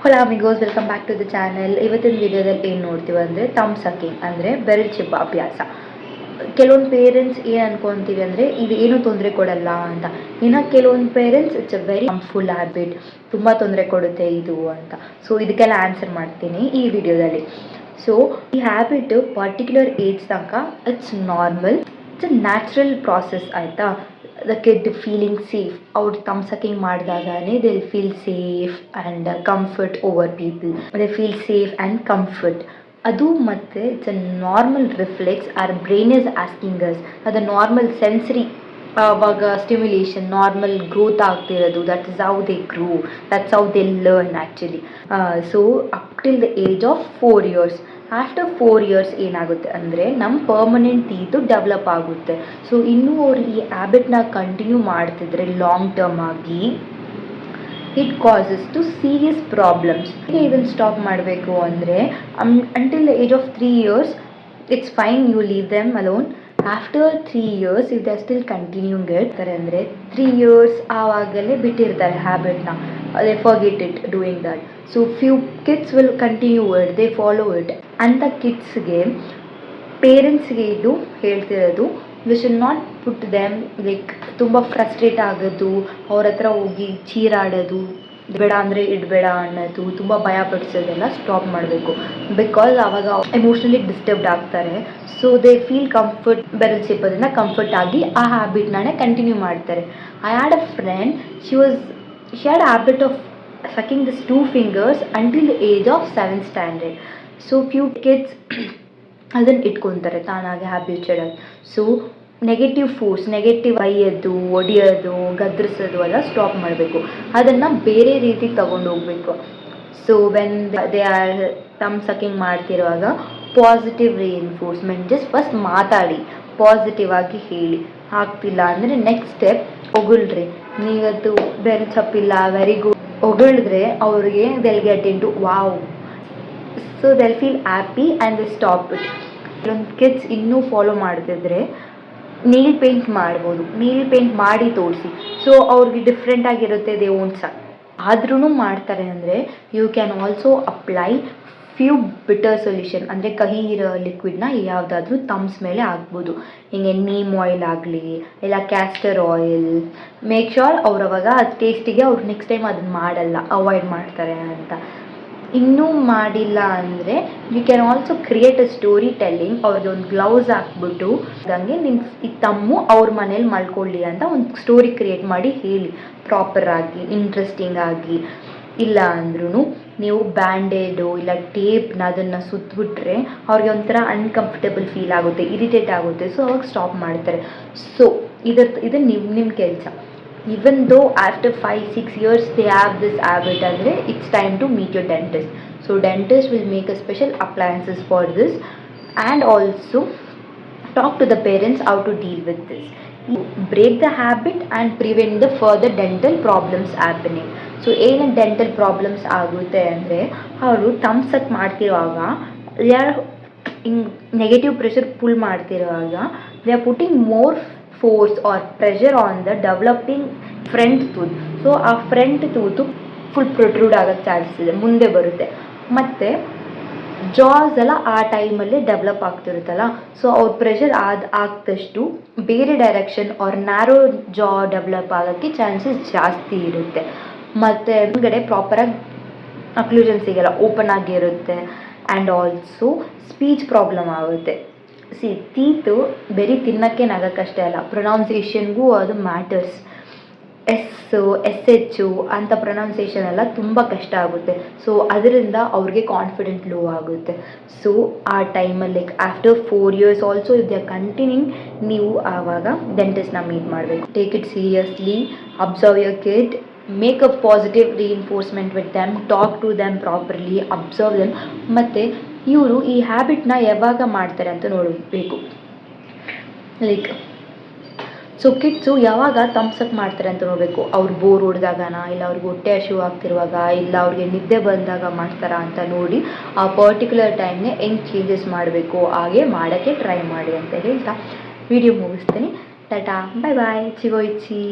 ಹೊಲಾ ಅಮಿಗೋಸ್, welcome back to the channel. ಇವತ್ತಿನ ವಿಡಿಯೋದಲ್ಲಿ ಏನು ನೋಡ್ತೀವಿ ಅಂದರೆ ಥಂಬ್ ಸಕಿಂಗ್ ಅಂದರೆ ಬೆರಳು ಚಿಬ್ಬ ಅಭ್ಯಾಸ. ಕೆಲವೊಂದು ಪೇರೆಂಟ್ಸ್ ಏನು ಅನ್ಕೊತೀವಿ ಅಂದರೆ ಇದು ಏನೂ ತೊಂದರೆ ಕೊಡಲ್ಲ ಅಂತ. ಇನ್ನು ಕೆಲವೊಂದು parents it's a very harmful habit, ತುಂಬ ತೊಂದರೆ ಕೊಡುತ್ತೆ ಇದು ಅಂತ. ಸೊ ಇದಕ್ಕೆಲ್ಲ ಆನ್ಸರ್ ಮಾಡ್ತೀನಿ ಈ ವಿಡಿಯೋದಲ್ಲಿ. ಸೊ ಈ ಹ್ಯಾಬಿಟ್ ಪರ್ಟಿಕ್ಯುಲರ್ ಏಜ್ ತನಕ it's normal, it's a natural process ಆಯಿತಾ. ದ ಕಿಡ್ ಫೀಲಿಂಗ್ ಸೇಫ್, ಅವ್ರು ಥಂಬ್ ಸಕಿಂಗ್ ಮಾಡಿದಾಗನೇ they feel safe and comfort over people, they feel safe and comfort. ಅದು ಮತ್ತು it's a normal reflex our brain is asking us, ಅದು normal sensory ಆವಾಗ stimulation normal growth ಆಗ್ತಿರೋದು. That is how they grow, that's how they learn actually. So up till the age of 4 years. After 4 years ಏನಾಗುತ್ತೆ ಅಂದರೆ ನಮ್ಮ permanent teeth develop ಆಗುತ್ತೆ. So ಇನ್ನೂ ಅವ್ರು ಈ ಹ್ಯಾಬಿಟ್ನ ಕಂಟಿನ್ಯೂ ಮಾಡ್ತಿದ್ರೆ ಲಾಂಗ್ ಟರ್ಮ್ ಆಗಿ it causes to serious problems. ಇದನ್ನು ಸ್ಟಾಪ್ ಮಾಡಬೇಕು ಅಂದರೆ until the age of 3 years it's fine, you leave them alone. After 3 years if they still continuing ಇರ್ತಾರೆ ಅಂದರೆ 3 years ಆವಾಗಲೇ ಬಿಟ್ಟಿರ್ತಾರೆ ಹ್ಯಾಬಿಟ್ನ, they forget it doing that. So few kids will continue it, they follow it. ಅಂತ ಕಿಡ್ಸ್ಗೆ ಪೇರೆಂಟ್ಸ್ಗೆ ಇದು ಹೇಳ್ತಿರೋದು, we should not put them like ತುಂಬ frustrate ಆಗೋದು, ಅವ್ರ ಹತ್ರ ಹೋಗಿ ಚೀರಾಡೋದು, ಬೇಡ ಅಂದರೆ ಇಡಬೇಡ ಅನ್ನೋದು, ತುಂಬ ಭಯ ಪಡಿಸೋದೆಲ್ಲ ಸ್ಟಾಪ್ ಮಾಡಬೇಕು. ಬಿಕಾಸ್ ಆವಾಗ ಎಮೋಷ್ನಲಿ ಡಿಸ್ಟರ್ಬ್ಡ್ ಆಗ್ತಾರೆ. ಸೊ ದೇ ಫೀಲ್ ಕಂಫರ್ಟ್, ಬೆರಳು ಚಿಪ್ಪೋದ್ರಿಂದ ಕಂಫರ್ಟ್ ಆಗಿ ಆ ಹ್ಯಾಬಿಟ್ನೇ ಕಂಟಿನ್ಯೂ ಮಾಡ್ತಾರೆ. I had a friend, she had a habit of sucking these 2 fingers until the age of 7th standard. So few kids ಅದನ್ನು ಇಟ್ಕೊತಾರೆ ತಾನಾಗೆ habitual ಆಗಿ. So negative force, negative ಬೈಯೋದು, ಒಡೆಯೋದು, ಗದರಿಸೋದು ಎಲ್ಲ stop ಮಾಡಬೇಕು. ಅದನ್ನು ಬೇರೆ ರೀತಿ ತಗೊಂಡು ಹೋಗಬೇಕು. So when they are thumb sucking ಮಾಡ್ತಿರುವಾಗ ಪಾಸಿಟಿವ್ ರೀಇನ್ಫೋರ್ಸ್ಮೆಂಟ್, ಜಸ್ಟ್ ಫಸ್ಟ್ ಮಾತಾಡಿ, ಪಾಸಿಟಿವ್ ಆಗಿ ಹೇಳಿ. ಆಗ್ತಿಲ್ಲ ಅಂದರೆ ನೆಕ್ಸ್ಟ್ ಸ್ಟೆಪ್ ಹೊಗಳ್ರಿ, ನೀವತ್ತು ಬೇರೆ ಚಪ್ಪಿಲ್ಲ, ವೆರಿ ಗುಡ್ ಹೊಗಳಿದ್ರೆ ಅವ್ರಿಗೆ they'll get into wow. So they'll feel happy and they stop it. ಕೆಲವೊಂದು ಕಿಡ್ಸ್ ಇನ್ನೂ ಫಾಲೋ ಮಾಡ್ತಿದ್ರೆ ನೀಲ್ ಪೇಂಟ್ ಮಾಡ್ಬೋದು, ನೀಲ್ ಪೇಂಟ್ ಮಾಡಿ ತೋರಿಸಿ. ಸೊ ಅವ್ರಿಗೆ ಡಿಫ್ರೆಂಟ್ ಆಗಿರುತ್ತೆ, ದೇ ಓನ್ ಸಕ್ ಆದ್ರೂ ಮಾಡ್ತಾರೆ ಅಂದರೆ you can also apply few bitter solution, ಅಂದರೆ ಕಹಿ ಇರೋ ಲಿಕ್ವಿಡ್ನ ಯಾವುದಾದ್ರೂ ಥಂಬ್ಸ್ ಮೇಲೆ ಹಾಕ್ಬೋದು. ಹಿಂಗೆ ನೀಮ್ ಆಯಿಲ್ ಆಗಲಿ ಇಲ್ಲ ಕ್ಯಾಸ್ಟರ್ ಆಯಿಲ್. ಮೇಕ್ ಶ್ಯೂರ್ ಅವ್ರು ಅವಾಗ ಅದು ಟೇಸ್ಟಿಗೆ ಅವ್ರು ನೆಕ್ಸ್ಟ್ ಟೈಮ್ ಅದನ್ನು ಮಾಡಲ್ಲ, ಅವಾಯ್ಡ್ ಮಾಡ್ತಾರೆ ಅಂತ. ಇನ್ನೂ ಮಾಡಿಲ್ಲ ಅಂದರೆ you can also create a story telling. ಅವ್ರದ್ದು ಒಂದು ಗ್ಲೌಸ್ ಹಾಕ್ಬಿಟ್ಟು ಹಂಗೆ ನಿಮ್ಮ ಈ ತಮ್ಮು ಅವ್ರ ಮನೇಲಿ ಮಲ್ಕೊಳ್ಳಿ ಅಂತ ಒಂದು ಸ್ಟೋರಿ ಕ್ರಿಯೇಟ್ ಮಾಡಿ ಹೇಳಿ, ಪ್ರಾಪರಾಗಿ, ಇಂಟ್ರೆಸ್ಟಿಂಗ್ ಆಗಿ. ಇಲ್ಲ ಅಂದ್ರೂ ನೀವು ಬ್ಯಾಂಡೇಡು ಇಲ್ಲ ಟೇಪ್ನ ಅದನ್ನು ಸುತ್ತಬಿಟ್ರೆ ಅವ್ರಿಗೆ ಒಂಥರ ಅನ್ಕಂಫರ್ಟೇಬಲ್ ಫೀಲ್ ಆಗುತ್ತೆ, ಇರಿಟೇಟ್ ಆಗುತ್ತೆ. ಸೊ ಅವಾಗ ಸ್ಟಾಪ್ ಮಾಡ್ತಾರೆ. ಸೊ ಇದು ನಿಮ್ಮ ಕೆಲಸ. even though after 5-6 years they have this habit andre it's time to meet your dentist. So dentist will make a special appliances for this and also talk to the parents how to deal with this, break the habit and prevent the further dental problems happening. So ಏನು dental problems ಆಗುತ್ತೆ ಅಂದರೆ ಅವರು thumb suck ಮಾಡ್ತಿರುವಾಗ ಯಾರು ಹಿಂಗೆ negative pressure pull ಮಾಡ್ತಿರುವಾಗ they are putting more force or pressure on the developing front tooth. So ಆ front tooth full protrude ಆಗೋಕ್ಕೆ ಚಾನ್ಸಸ್ ಇದೆ, ಮುಂದೆ ಬರುತ್ತೆ. ಮತ್ತು ಜಾಸ್ ಎಲ್ಲ ಆ ಟೈಮಲ್ಲಿ ಡೆವಲಪ್ ಆಗ್ತಿರುತ್ತಲ್ಲ, ಸೊ ಅವ್ರ ಪ್ರೆಷರ್ ಆಗ್ದಷ್ಟು ಬೇರೆ ಡೈರೆಕ್ಷನ್ ಆರ್ ನ್ಯಾರೋ ಜಾ ಡೆವಲಪ್ ಆಗೋಕ್ಕೆ ಚಾನ್ಸಸ್ ಜಾಸ್ತಿ ಇರುತ್ತೆ. ಮತ್ತು ಹಿಂದ್ಗಡೆ ಪ್ರಾಪರಾಗಿ ಅಕ್ಲೂಷನ್ ಸಿಗಲ್ಲ, ಓಪನ್ ಆಗಿರುತ್ತೆ. ಆ್ಯಂಡ್ ಆಲ್ಸೋ ಸ್ಪೀಚ್ ಪ್ರಾಬ್ಲಮ್ ಆಗುತ್ತೆ. ಟೀತು ಬರೀ ತಿನ್ನೋಕ್ಕೆ ನಗೋಕ್ಕಷ್ಟೇ ಅಲ್ಲ, ಪ್ರೊನೌನ್ಸಿಯೇಷನ್ಗೂ ಅದು ಮ್ಯಾಟರ್ಸ್. SH ಅಂತ ಪ್ರೊನೌನ್ಸಿಯೇಷನ್ ಎಲ್ಲ ತುಂಬ ಕಷ್ಟ ಆಗುತ್ತೆ. ಸೊ ಅದರಿಂದ ಅವ್ರಿಗೆ ಕಾನ್ಫಿಡೆಂಟ್ ಲೋ ಆಗುತ್ತೆ. ಸೊ ಆ ಟೈಮಲ್ಲಿ like after 4 years also if they are continuing, ನೀವು ಆವಾಗ ಡೆಂಟಿಸ್ಟ್ನ ಮೀಟ್ ಮಾಡಬೇಕು. Take it seriously, observe your kid, make a positive reinforcement with them, talk to them properly, observe them. ಮತ್ತು ಇವರು ಈ ಹ್ಯಾಬಿಟ್ನ ಯಾವಾಗ ಮಾಡ್ತಾರೆ ಅಂತ ನೋಡಬೇಕು. ಲೈಕ್ ಸೊ ಕಿಡ್ಸು ಯಾವಾಗ ಥಂಬ್ ಸಕ್ ಮಾಡ್ತಾರೆ ಅಂತ ನೋಡಬೇಕು. ಅವ್ರು ಬೋರ್ ಹೊಡೆದಾಗನ, ಇಲ್ಲ ಅವ್ರಿಗೆ ಹೊಟ್ಟೆ ಹಸಿವು ಆಗ್ತಿರುವಾಗ, ಇಲ್ಲ ಅವ್ರಿಗೆ ನಿದ್ದೆ ಬಂದಾಗ ಮಾಡ್ತಾರಾ ಅಂತ ನೋಡಿ ಆ ಪರ್ಟಿಕ್ಯುಲರ್ ಟೈಮ್ಗೆ ಹೆಂಗೆ ಚೇಂಜಸ್ ಮಾಡಬೇಕು ಹಾಗೆ ಮಾಡೋಕ್ಕೆ ಟ್ರೈ ಮಾಡಿ ಅಂತ ಹೇಳ್ತಾ ವಿಡಿಯೋ ಮುಗಿಸ್ತೀನಿ. ಟಾಟಾ, ಬಾಯ್ ಬಾಯ್, ಚಿಗೋಯ್ಚಿ.